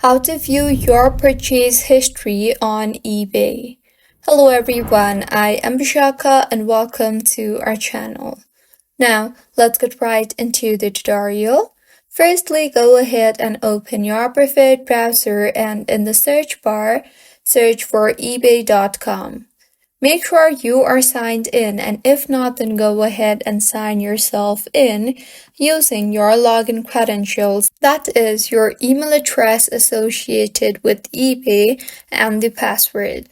How to view your purchase history on eBay. Hello everyone, I am Bishaka and welcome to our channel. Now, let's get right into the tutorial. Firstly, go ahead and open your preferred browser and in the search bar, search for ebay.com. Make sure you are signed in, and if not, then go ahead and sign yourself in using your login credentials, that is, your email address associated with eBay and the password.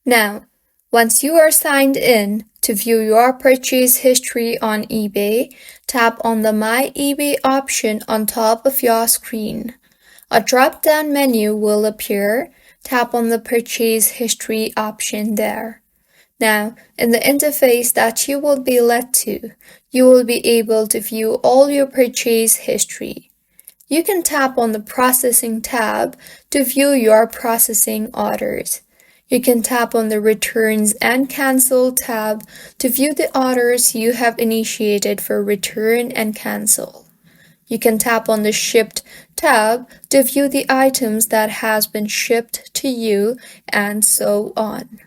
Now, once you are signed in, to view your purchase history on eBay, tap on the My eBay option on top of your screen. A drop-down menu will appear. Tap on the Purchase History option there. Now, in the interface that you will be led to, you will be able to view all your purchase history. You can tap on the Processing tab to view your processing orders. You can tap on the Returns and Cancel tab to view the orders you have initiated for return and cancel. You can tap on the Shipped tab to view the items that has been shipped to you, and so on.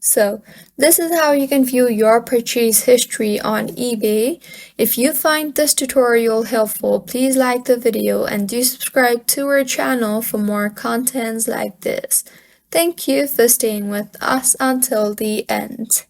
So, this is how you can view your purchase history on eBay. If you find this tutorial helpful, please like the video and do subscribe to our channel for more contents like this. Thank you for staying with us until the end.